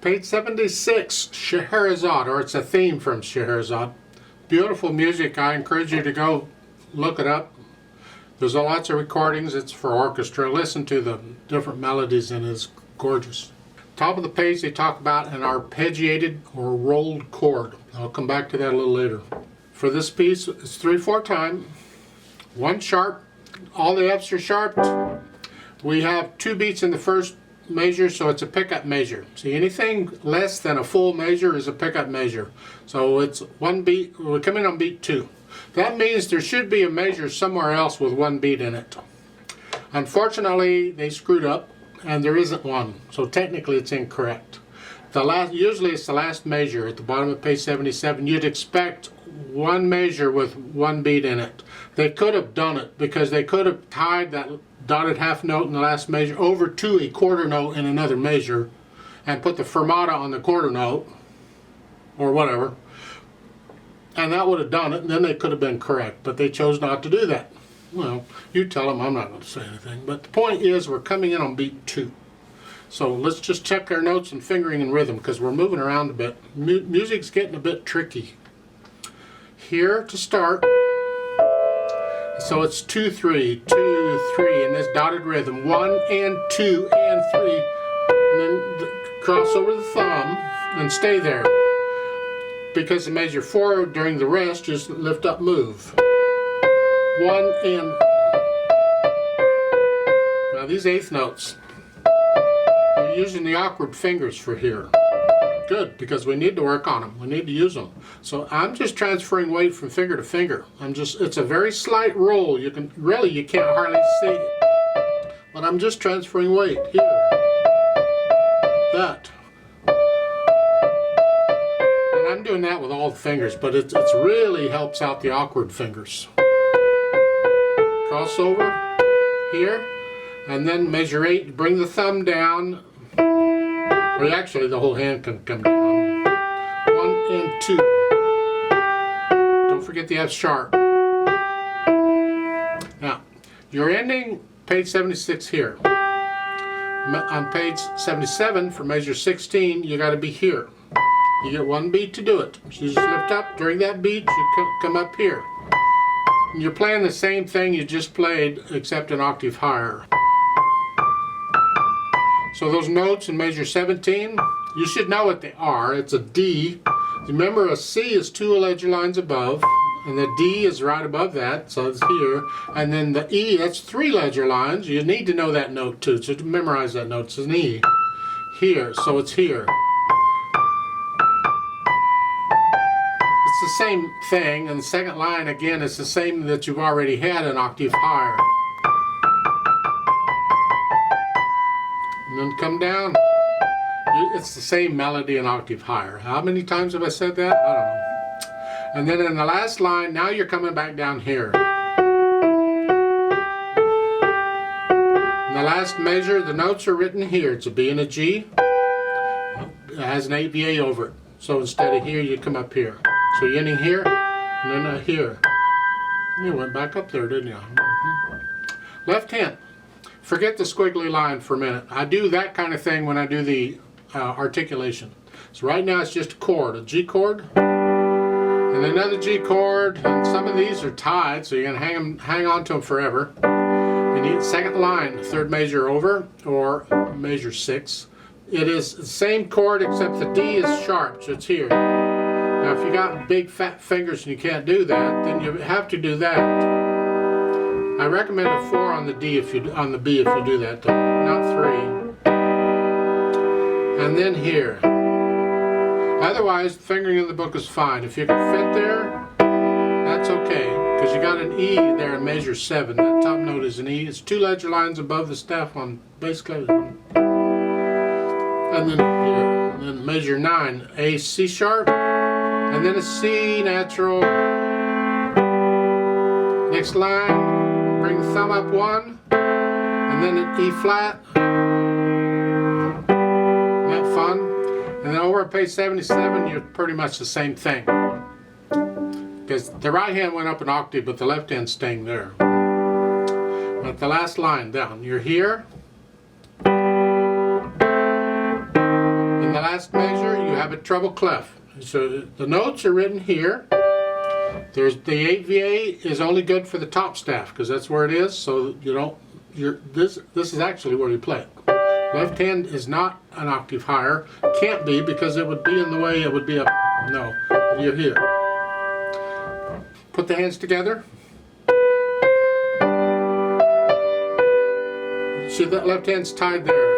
Page 76, Scheherazade, or it's a theme from Scheherazade. Beautiful music. I encourage you to go look it up. There's lots of recordings. It's for orchestra. Listen to the different melodies and it's gorgeous. Top of the page they talk about an arpeggiated or rolled chord. I'll come back to that a little later. For this piece, it's 3/4 time, 1 sharp, all the F's are sharped. We have 2 beats in the first measure, so it's a pickup measure. See, anything less than a full measure is a pickup measure. So it's 1 beat, we're coming on beat 2. That means there should be a measure somewhere else with 1 beat in it. Unfortunately, they screwed up and there isn't one, so technically it's incorrect. Usually it's the last measure at the bottom of page 77. You'd expect 1 measure with 1 beat in it. They could have done it because they could have tied that dotted half note in the last measure over to a quarter note in another measure and put the fermata on the quarter note or whatever, and that would have done it, and then they could have been correct, but they chose not to do that. Well, you tell them, I'm not going to say anything, but the point is we're coming in on beat 2. So let's just check our notes and fingering and rhythm because we're moving around a bit. Music's getting a bit tricky. Here to start, so it's 2-3, 2-3 in this dotted rhythm, 1 and 2 and 3, and then cross over the thumb and stay there. Because in measure 4 during the rest, just lift up, move. 1 and. Now these 8th notes, you're using the awkward fingers for here. Good, because we need to work on them. We need to use them. So I'm just transferring weight from finger to finger. It's a very slight roll. You can't hardly see it. But I'm just transferring weight here. That. And I'm doing that with all the fingers, but it really helps out the awkward fingers. Crossover here, and then measure 8, bring the thumb down. Or actually the whole hand can come down. 1 and 2. Don't forget the F sharp. Now, you're ending page 76 here. On page 77 for measure 16, you got to be here. You get 1 beat to do it. So you just lift up. During that beat, you come up here. And you're playing the same thing you just played, except an octave higher. So those notes in measure 17, you should know what they are. It's a D. Remember, a C is 2 ledger lines above, and the D is right above that, so it's here. And then the E, that's 3 ledger lines. You need to know that note too, so memorize that note. It's an E. Here, so it's here. It's the same thing, and the second line, again, is the same that you've already had an octave higher. And then come down. It's the same melody an octave higher. How many times have I said that? I don't know. And then in the last line, now you're coming back down here. In the last measure, the notes are written here. It's a B and a G. It has an ABA over it. So instead of here, you come up here. So you're ending here, and then here. You went back up there, didn't you? Left hand. Forget the squiggly line for a minute. I do that kind of thing when I do the articulation. So right now it's just a chord, a G chord, and another G chord, and some of these are tied, so you're going to hang on to them forever. You need second line, 3rd measure over, or measure 6. It is the same chord except the D is sharp, so it's here. Now if you got big fat fingers and you can't do that, then you have to do that. I recommend a 4 on the B if you do that, though, not 3. And then here. Otherwise, the fingering of the book is fine. If you can fit there, that's okay, because you got an E there in measure 7. That top note is an E. It's 2 ledger lines above the staff on bass clef. And then here, and then measure 9, A, C sharp, and then a C natural. Next line. Bring the thumb up 1, and then an E flat. Isn't that fun? And then over at page 77, you're pretty much the same thing. Because the right hand went up an octave, but the left hand's staying there. But the last line down, you're here. In the last measure, you have a treble clef. So the notes are written here. There's the 8VA is only good for the top staff because that's where it is. So you don't. This is actually where you play it. Left hand is not an octave higher. Can't be because it would be in the way. It would be up. No, you're here. Put the hands together. See that left hand's tied there.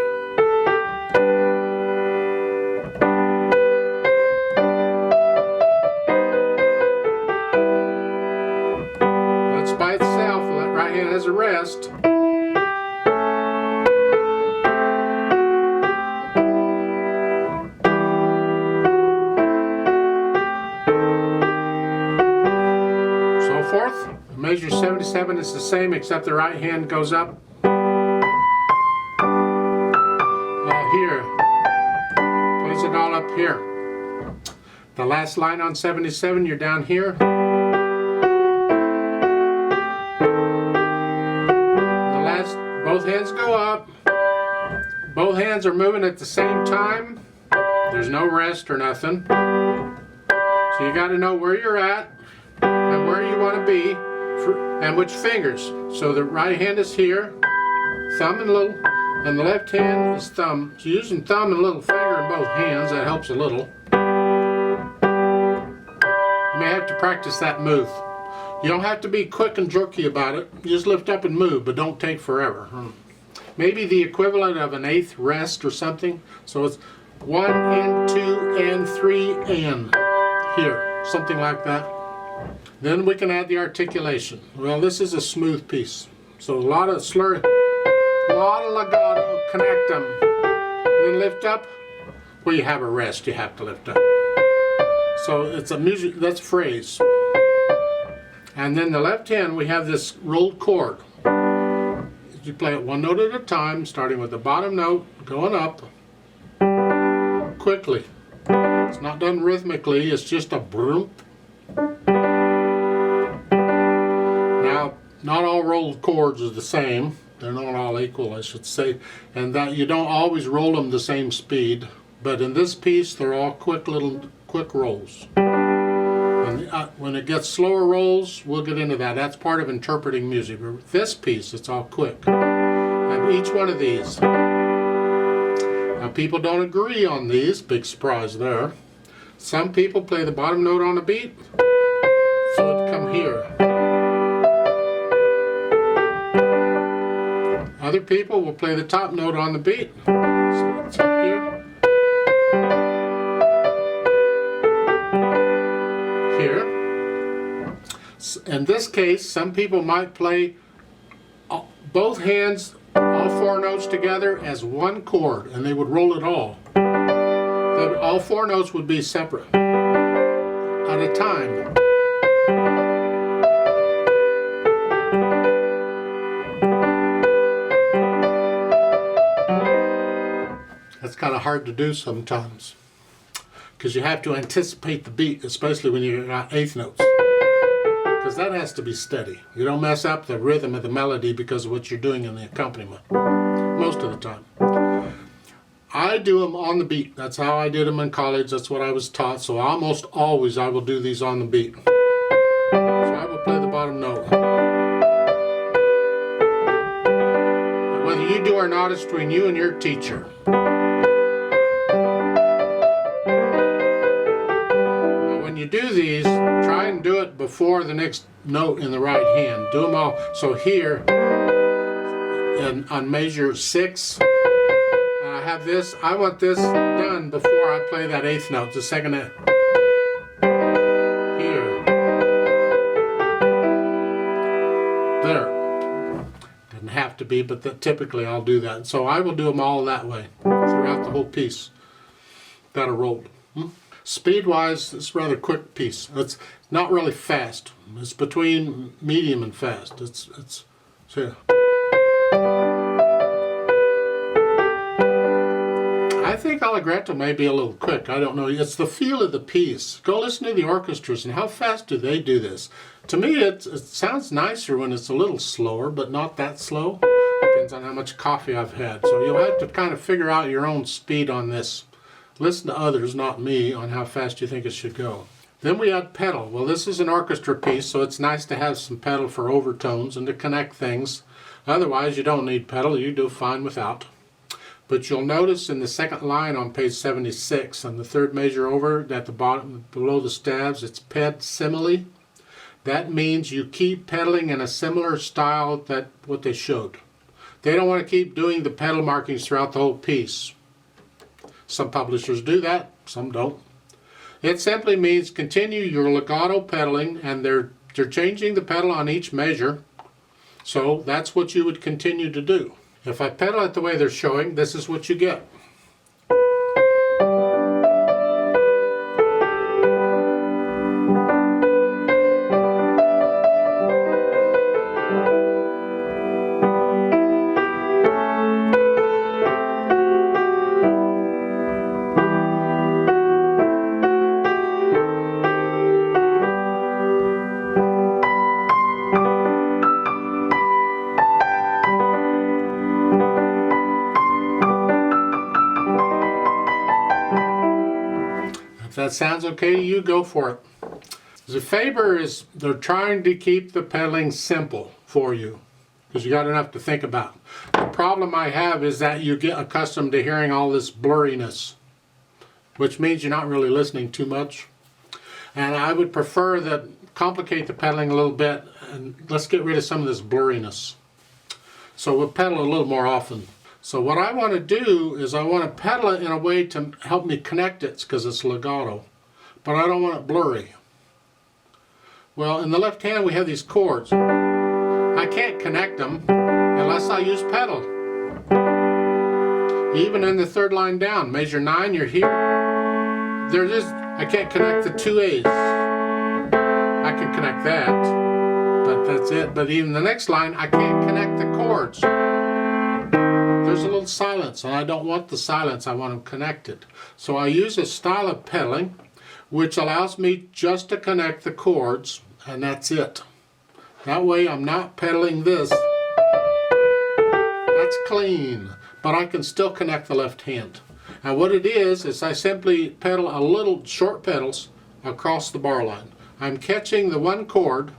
That's by itself. That right hand has a rest. So forth. Measure 77 is the same except the right hand goes up. Here, place it all up here. The last line on 77, you're down here. The last, both hands go up. Both hands are moving at the same time. There's no rest or nothing. So you got to know where you're at and where you want to be and which fingers. So the right hand is here, thumb and little. And the left hand is thumb. So using thumb and little finger in both hands, that helps a little. You may have to practice that move. You don't have to be quick and jerky about it. You just lift up and move, but don't take forever. Maybe the equivalent of an eighth rest or something. So it's 1 and 2 and 3 and here, something like that. Then we can add the articulation. Well, this is a smooth piece. So a lot of slur. A lot of legato, connect them, and then lift up. Where you have a rest, you have to lift up. So it's a music, that's phrase. And then the left hand, we have this rolled chord. You play it one note at a time, starting with the bottom note, going up, quickly. It's not done rhythmically, it's just a broom. Now, not all rolled chords are the same. They're not all equal, I should say, and that you don't always roll them the same speed. But in this piece, they're all quick rolls. When it gets slower rolls, we'll get into that. That's part of interpreting music. But this piece, it's all quick. And each one of these. Now, people don't agree on these. Big surprise there. Some people play the bottom note on the beat, so it'd come here. Other people will play the top note on the beat. So it's up here. Here. In this case, some people might play both hands, all 4 notes together as one chord, and they would roll it all. All 4 notes would be separate at a time. That's kind of hard to do sometimes because you have to anticipate the beat, especially when you're at eighth notes, because that has to be steady. You don't mess up the rhythm of the melody because of what you're doing in the accompaniment most of the time. I do them on the beat. That's how I did them in college. That's what I was taught. So almost always I will do these on the beat. So I will play the bottom note. Whether you do or not is between you and your teacher. When you do these, try and do it before the next note in the right hand. Do them all. So here, on measure 6, I have this. I want this done before I play that eighth note, the second here. There. Doesn't have to be, but typically I'll do that. So I will do them all that way throughout the whole piece that are rolled. Speed-wise, it's a rather quick piece. It's not really fast. It's between medium and fast. It's so. I think Allegretto may be a little quick. I don't know. It's the feel of the piece. Go listen to the orchestras and how fast do they do this. To me, it sounds nicer when it's a little slower, but not that slow. Depends on how much coffee I've had. So you'll have to kind of figure out your own speed on this. Listen to others, not me, on how fast you think it should go. Then we add pedal. Well, this is an orchestra piece, so it's nice to have some pedal for overtones and to connect things. Otherwise, you don't need pedal. You do fine without. But you'll notice in the second line on page 76, on the third measure over at the bottom, below the stabs, it's ped simile. That means you keep pedaling in a similar style that what they showed. They don't want to keep doing the pedal markings throughout the whole piece. Some publishers do that, some don't. It simply means continue your legato pedaling, and they're changing the pedal on each measure. So that's what you would continue to do. If I pedal it the way they're showing, this is what you get. If that sounds okay to you, go for it. The Faber they're trying to keep the pedaling simple for you because you got enough to think about. The problem I have is that you get accustomed to hearing all this blurriness, which means you're not really listening too much. And I would prefer that complicate the pedaling a little bit and let's get rid of some of this blurriness. So we'll pedal a little more often. So what I want to do is I want to pedal it in a way to help me connect it because it's legato, but I don't want it blurry. Well, in the left hand we have these chords. I can't connect them unless I use pedal. Even in the third line down, measure 9, you're here. I can't connect the 2 A's. I can connect that, but that's it. But even the next line, I can't connect the chords. There's a little silence, and I don't want the silence, I want them connected. So I use a style of pedaling which allows me just to connect the chords, and that's it. That way I'm not pedaling this. That's clean, but I can still connect the left hand. And what it is I simply pedal a little short pedals across the bar line. I'm catching the one chord,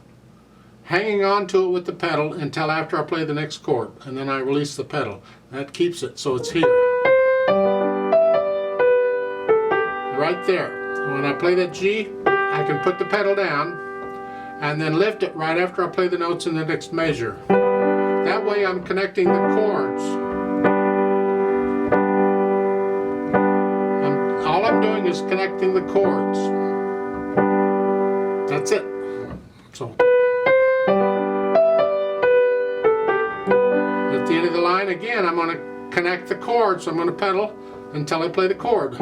hanging on to it with the pedal until after I play the next chord, and then I release the pedal. That keeps it so it's here. Right there. When I play that G, I can put the pedal down and then lift it right after I play the notes in the next measure. That way I'm connecting the chords. All I'm doing is connecting the chords. That's it. So at the end of the line again, I'm going to connect the chords. So I'm going to pedal until I play the chord.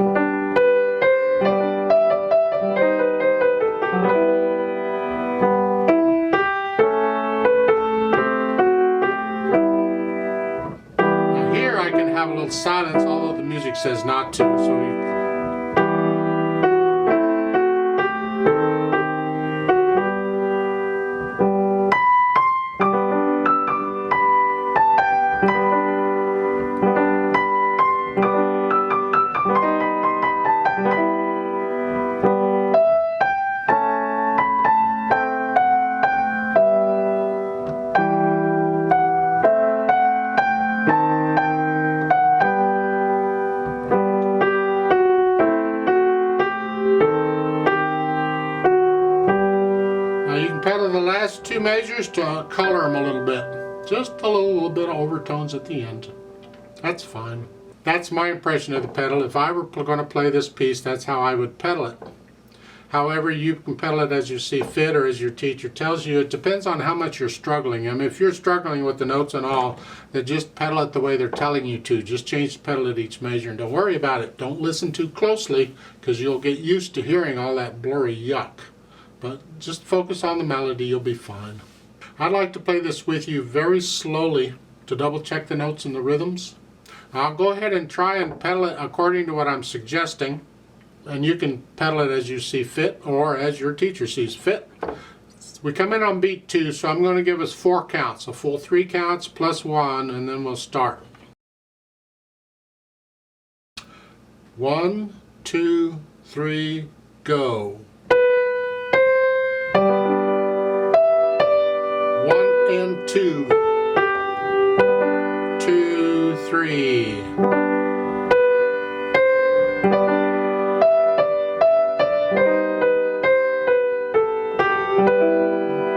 Now here I can have a little silence, although the music says not to. So pedal the last 2 measures to color them a little bit. Just a little bit of overtones at the end. That's fine. That's my impression of the pedal. If I were going to play this piece, that's how I would pedal it. However, you can pedal it as you see fit or as your teacher tells you. It depends on how much you're struggling. I mean, if you're struggling with the notes and all, then just pedal it the way they're telling you to. Just change the pedal at each measure and don't worry about it. Don't listen too closely because you'll get used to hearing all that blurry yuck. But just focus on the melody, you'll be fine. I'd like to play this with you very slowly to double check the notes and the rhythms. I'll go ahead and try and pedal it according to what I'm suggesting. And you can pedal it as you see fit or as your teacher sees fit. We come in on beat 2, so I'm going to give us 4 counts, a full 3 counts plus 1, and then we'll start. 1, 2, 3, go. 1 and 2, 2, 3.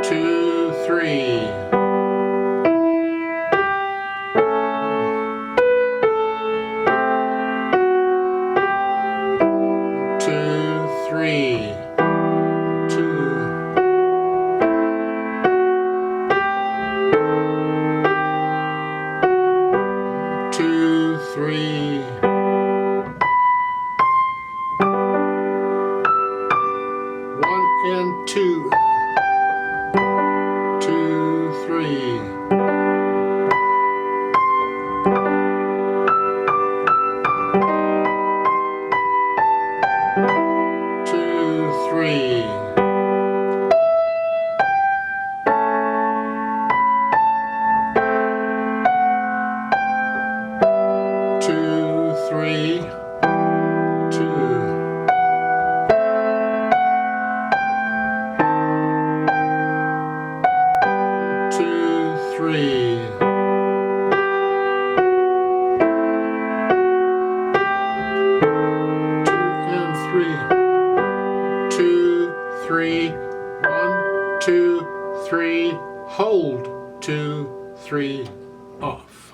2, 3. 2, 3. 2. 2, 3. 1 and 2. 2, 3. 2, 3. 2, 3. 2. 2, 3. 2, 3. 1, 2, 3. Hold. 2, 3. Off.